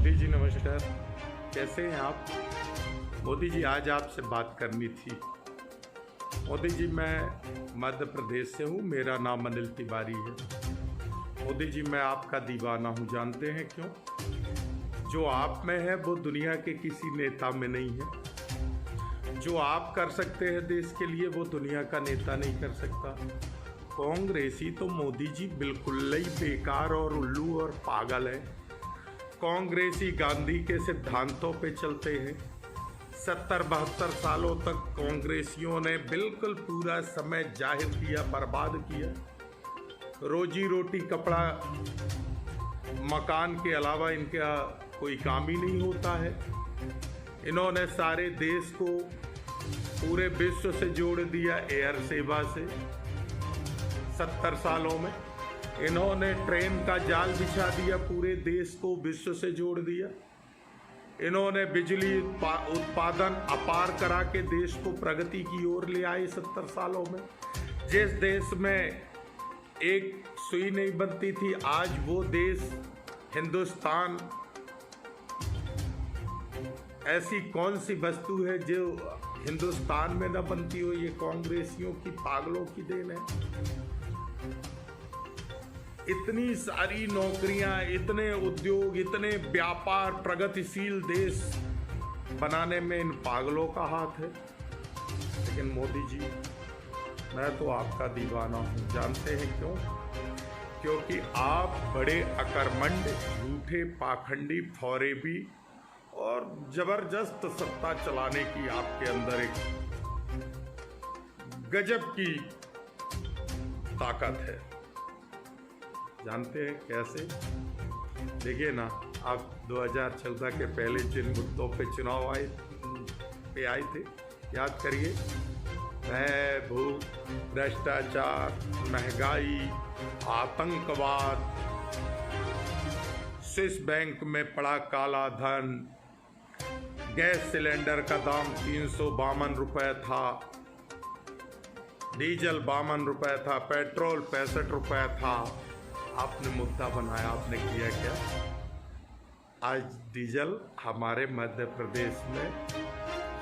मोदी जी नमस्कार, कैसे हैं आप? मोदी जी आज आपसे बात करनी थी। मोदी जी मैं मध्य प्रदेश से हूँ, मेरा नाम अनिल तिवारी है। मोदी जी मैं आपका दीवाना हूँ, जानते हैं क्यों? जो आप में है वो दुनिया के किसी नेता में नहीं है। जो आप कर सकते हैं देश के लिए वो दुनिया का नेता नहीं कर सकता। कांग्रेसी तो मोदी जी बिल्कुल ही बेकार और उल्लू और पागल है। कांग्रेसी गांधी के सिद्धांतों पे चलते हैं। 70-72 सालों तक कांग्रेसियों ने बिल्कुल पूरा समय जाहिर किया, बर्बाद किया। रोजी रोटी, कपड़ा, मकान के अलावा इनका कोई काम ही नहीं होता है। इन्होंने सारे देश को पूरे विश्व से जोड़ दिया एयर सेवा से। 70 सालों में इन्होंने ट्रेन का जाल बिछा दिया, पूरे देश को विश्व से जोड़ दिया। इन्होंने बिजली उत्पादन अपार करा के देश को प्रगति की ओर ले आए 70 सालों में। जिस देश में एक सुई नहीं बनती थी, आज वो देश हिंदुस्तान, ऐसी कौन सी वस्तु है जो हिंदुस्तान में न बनती हो? ये कांग्रेसियों की, पागलों की देन है। इतनी सारी नौकरियां, इतने उद्योग, इतने व्यापार, प्रगतिशील देश बनाने में इन पागलों का हाथ है। लेकिन मोदी जी मैं तो आपका दीवाना हूँ, जानते हैं क्यों? क्योंकि आप बड़े अकर्मण्य, झूठे, पाखंडी, फौरेबी और जबरदस्त सत्ता चलाने की आपके अंदर एक गजब की ताकत है। जानते हैं कैसे? देखिए ना, आप 2014 के पहले जिन मुद्दों पे चुनाव आए थे, याद करिए। भू, भ्रष्टाचार, महंगाई, आतंकवाद, स्विस बैंक में पड़ा काला धन, गैस सिलेंडर का दाम 352 रुपये था, डीजल 52 रुपये था, पेट्रोल 65 रुपये था। आपने मुद्दा बनाया, आपने किया क्या? आज डीजल हमारे मध्य प्रदेश में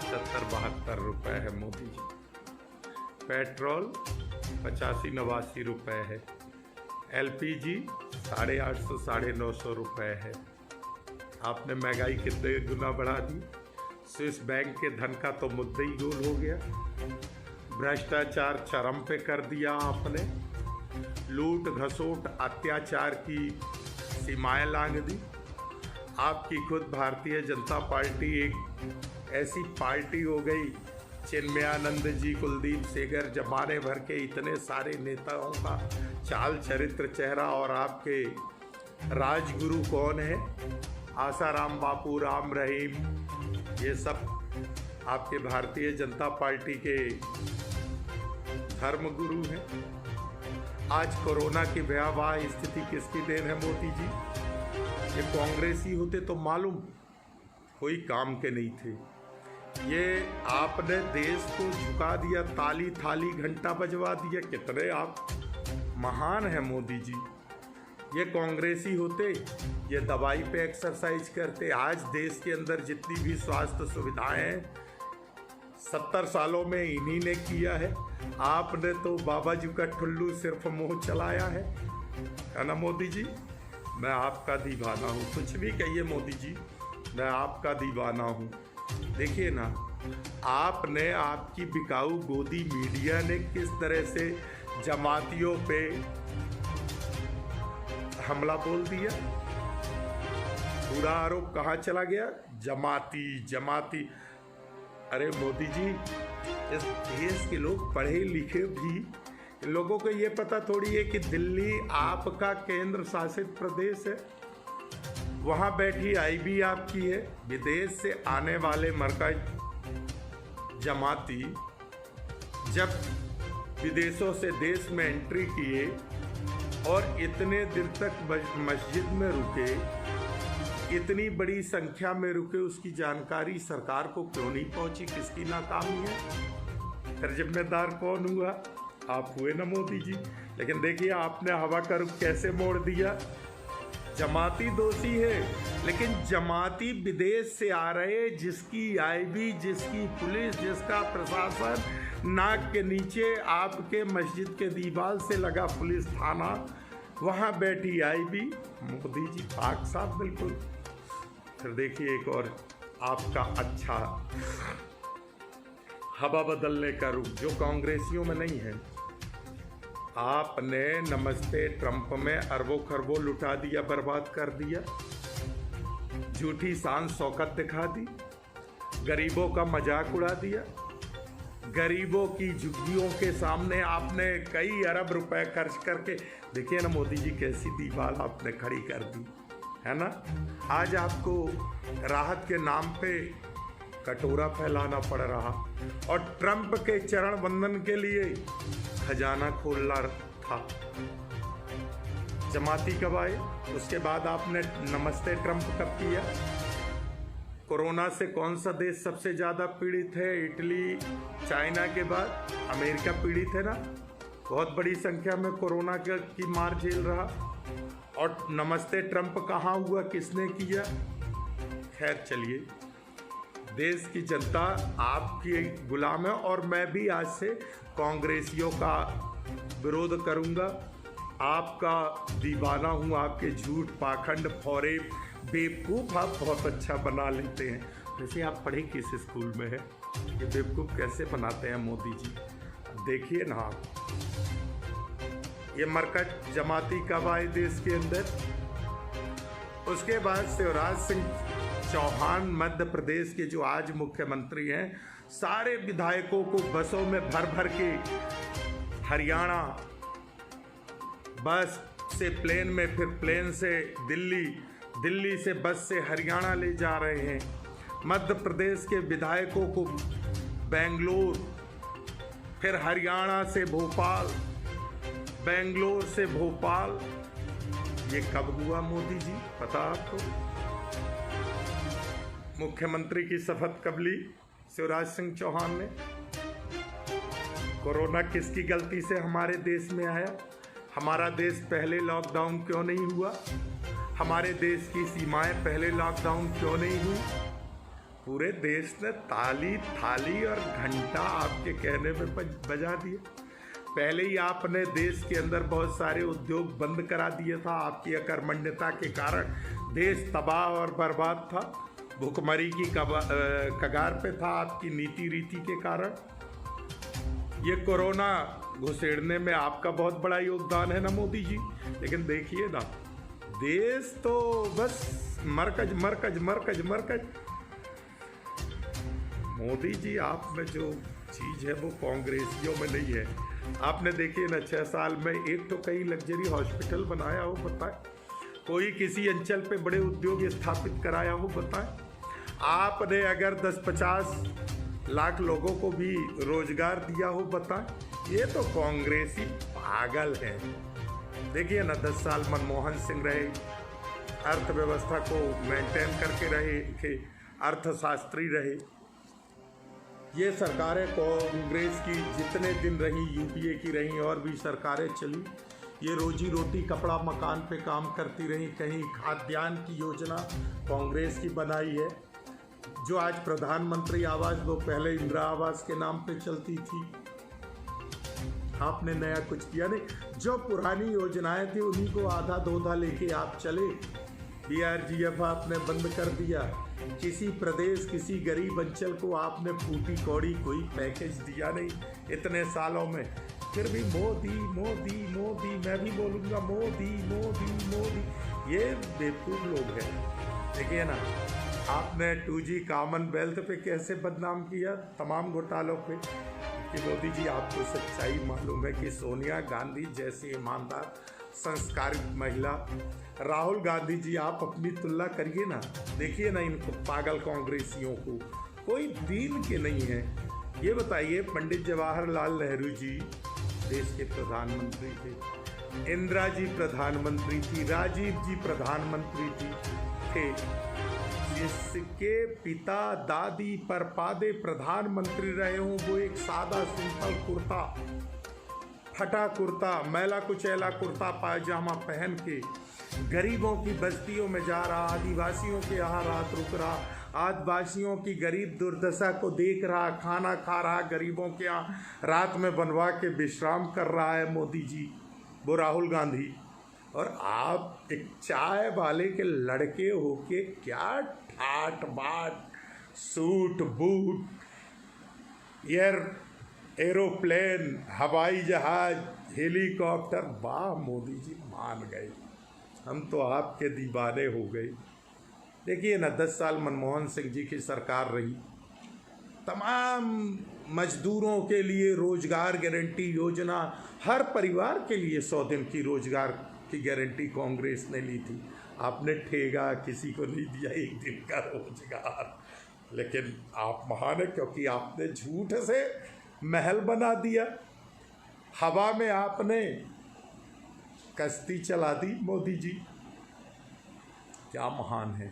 70-72 रुपये है मोदी जी। पेट्रोल 85-89 रुपये है। LPG 850-950 रुपये है। आपने महंगाई कितने गुना बढ़ा दी। स्विस बैंक के धन का तो मुद्दा ही गोल हो गया। भ्रष्टाचार चरम पे कर दिया आपने। लूट, घसोट, अत्याचार की सीमाएं लांघ दी। आपकी खुद भारतीय जनता पार्टी एक ऐसी पार्टी हो गई, चिन्मयानंद जी, कुलदीप सेंगर, जमाने भर के इतने सारे नेताओं का चाल, चरित्र, चेहरा। और आपके राजगुरु कौन है? आसाराम बापू, राम रहीम, ये सब आपके भारतीय जनता पार्टी के धर्मगुरु हैं। आज कोरोना की भयावह स्थिति किसकी देन है मोदी जी? ये कांग्रेसी होते तो मालूम कोई काम के नहीं थे। ये आपने देश को झुका दिया, ताली थाली घंटा बजवा दिया। कितने आप महान हैं मोदी जी। ये कांग्रेसी होते, ये दवाई पे एक्सरसाइज करते। आज देश के अंदर जितनी भी स्वास्थ्य सुविधाएं हैं 70 सालों में इन्हीं ने किया है। आपने तो बाबा जी का ठुल्लू सिर्फ मुंह चलाया है ना मोदी जी? मैं आपका दीवाना हूँ, कुछ भी कहिए मोदी जी, मैं आपका दीवाना हूँ। देखिए ना, आपने, आपकी बिकाऊ गोदी मीडिया ने किस तरह से जमातियों पे हमला बोल दिया। पूरा आरोप कहाँ चला गया? जमाती। अरे मोदी जी, इस देश के लोग पढ़े लिखे भी, लोगों को ये पता थोड़ी है कि दिल्ली आपका केंद्र शासित प्रदेश है। वहाँ बैठी IB आपकी है। विदेश से आने वाले मरकज जमाती जब विदेशों से देश में एंट्री किए और इतने दिन तक मस्जिद में रुके, इतनी बड़ी संख्या में रुके, उसकी जानकारी सरकार को क्यों नहीं पहुंची? किसकी नाकामी है? फिर जिम्मेदार कौन हुआ? आप हुए ना मोदी जी। लेकिन देखिए आपने हवा का रुख कैसे मोड़ दिया। जमाती दोषी है, लेकिन जमाती विदेश से आ रहे, जिसकी आईबी, जिसकी पुलिस, जिसका प्रशासन, नाक के नीचे आपके मस्जिद के दीवार से लगा पुलिस थाना, वहाँ बैठी आईबी, मोदी जी पाक साहब बिल्कुल। फिर देखिए एक और आपका अच्छा हवा बदलने का रूप जो कांग्रेसियों में नहीं है। आपने नमस्ते ट्रंप में अरबों खरबों लुटा दिया, बर्बाद कर दिया, झूठी शान शौकत दिखा दी, गरीबों का मजाक उड़ा दिया, गरीबों की झुग्गियों के सामने आपने कई अरब रुपए खर्च करके, देखिए ना मोदी जी कैसी दीवार आपने खड़ी कर दी है ना। आज आपको राहत के नाम पे कटोरा फैलाना पड़ रहा, और ट्रंप के चरण वंदन के लिए खजाना खोलना था। जमाती कब आए? उसके बाद आपने नमस्ते ट्रंप कब किया? कोरोना से कौन सा देश सबसे ज़्यादा पीड़ित है? इटली, चाइना के बाद अमेरिका पीड़ित है ना, बहुत बड़ी संख्या में कोरोना की मार झेल रहा। और नमस्ते ट्रंप कहाँ हुआ, किसने किया? खैर चलिए, देश की जनता आपकी गुलाम है, और मैं भी आज से कांग्रेसियों का विरोध करूंगा। आपका दीवाना हूँ, आपके झूठ, पाखंड, फौरे, बेवकूफ़ आप बहुत अच्छा बना लेते हैं। वैसे आप पढ़े किस स्कूल में है? ये बेवकूफ़ कैसे बनाते हैं मोदी जी, देखिए ना आप। ये मरकज जमाती कब आए देश के अंदर? उसके बाद शिवराज सिंह चौहान मध्य प्रदेश के जो आज मुख्यमंत्री हैं, सारे विधायकों को बसों में भर भर के हरियाणा, बस से प्लेन में, फिर प्लेन से दिल्ली, दिल्ली से बस से हरियाणा ले जा रहे हैं। मध्य प्रदेश के विधायकों को बेंगलोर, फिर हरियाणा से भोपाल, बेंगलोर से भोपाल। ये कब हुआ मोदी जी, पता आपको? मुख्यमंत्री की शपथ कब ली शिवराज सिंह चौहान ने? कोरोना किसकी गलती से हमारे देश में आया? हमारा देश पहले लॉकडाउन क्यों नहीं हुआ? हमारे देश की सीमाएं पहले लॉकडाउन क्यों नहीं हुई? पूरे देश ने ताली, थाली और घंटा आपके कहने में बजा दिए। पहले ही आपने देश के अंदर बहुत सारे उद्योग बंद करा दिए था। आपकी अकर्मण्यता के कारण देश तबाह और बर्बाद था, भुखमरी की कगार पे था आपकी नीति रीति के कारण। ये कोरोना घुसेड़ने में आपका बहुत बड़ा योगदान है ना मोदी जी। लेकिन देखिए ना, देश तो बस मरकज मरकज मरकज मरकज। मोदी जी, आप में जो चीज़ है वो कांग्रेसियों में नहीं है। आपने देखिए ना, 6 साल में एक तो कहीं लग्जरी हॉस्पिटल बनाया हो बताएं, कोई किसी अंचल पे बड़े उद्योग स्थापित कराया हो बताएं। आपने अगर 10-50 लाख लोगों को भी रोजगार दिया हो बताएं। ये तो कांग्रेसी पागल हैं। देखिए ना, 10 साल मनमोहन सिंह रहे, अर्थव्यवस्था को मेंटेन करके रहे थे, अर्थशास्त्री रहे। ये सरकारें कांग्रेस की जितने दिन रही, यूपीए की रही, और भी सरकारें चली, ये रोजी रोटी, कपड़ा मकान पे काम करती रही। कहीं खाद्यान्न की योजना कांग्रेस की बनाई है, जो आज प्रधानमंत्री आवास, वो पहले इंदिरा आवास के नाम पे चलती थी। आपने नया कुछ किया नहीं। जो पुरानी योजनाएं थी उन्हीं को आधा दोधा लेके आप चले। BRGF आपने बंद कर दिया। किसी प्रदेश, किसी गरीब अंचल को आपने फूटी कौड़ी कोई पैकेज दिया नहीं इतने सालों में। फिर भी मोदी मोदी मोदी, मैं भी बोलूँगा मोदी मोदी मोदी। ये बेवकूफ़ लोग हैं। देखिए ना, आपने 2G कॉमनवेल्थ पे कैसे बदनाम किया, तमाम घोटालों पे। कि मोदी जी, आपको सच्चाई मालूम है कि सोनिया गांधी जैसी ईमानदार, संस्कारित महिला, राहुल गांधी जी, आप अपनी तुलना करिए ना। देखिए ना, इनको पागल कांग्रेसियों को कोई दीन के नहीं है। ये बताइए, पंडित जवाहरलाल नेहरू जी देश के प्रधानमंत्री थे, इंदिरा जी प्रधानमंत्री थी, राजीव जी प्रधानमंत्री थे। जिसके पिता दादी परपादे प्रधानमंत्री रहे हों, वो एक सादा सिंपल कुर्ता, फटा कुर्ता, मैला कुचैला कुर्ता पायजामा पहन के गरीबों की बस्तियों में जा रहा, आदिवासियों के यहाँ रात रुक रहा, आदिवासियों की गरीब दुर्दशा को देख रहा, खाना खा रहा, गरीबों के यहाँ रात में बनवा के विश्राम कर रहा है मोदी जी, वो राहुल गांधी। और आप एक चाय वाले के लड़के होके क्या ठाट बाट, सूट बूट, एरोप्लेन, हवाई जहाज, हेलीकॉप्टर, वाह मोदी जी मान गए, हम तो आपके दीवाने हो गए। देखिए ना, 10 साल मनमोहन सिंह जी की सरकार रही, तमाम मजदूरों के लिए रोजगार गारंटी योजना, हर परिवार के लिए 100 दिन की रोजगार की गारंटी कांग्रेस ने ली थी। आपने ठेगा किसी को नहीं दिया 1 दिन का रोजगार, लेकिन आप महान है क्योंकि आपने झूठ से महल बना दिया, हवा में आपने कश्ती चला दी मोदी जी। क्या महान है,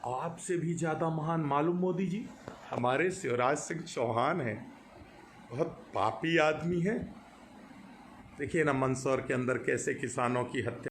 आपसे भी ज़्यादा महान मालूम मोदी जी हमारे शिवराज सिंह चौहान हैं, बहुत पापी आदमी है। देखिए ना, मंदसौर के अंदर कैसे किसानों की हत्या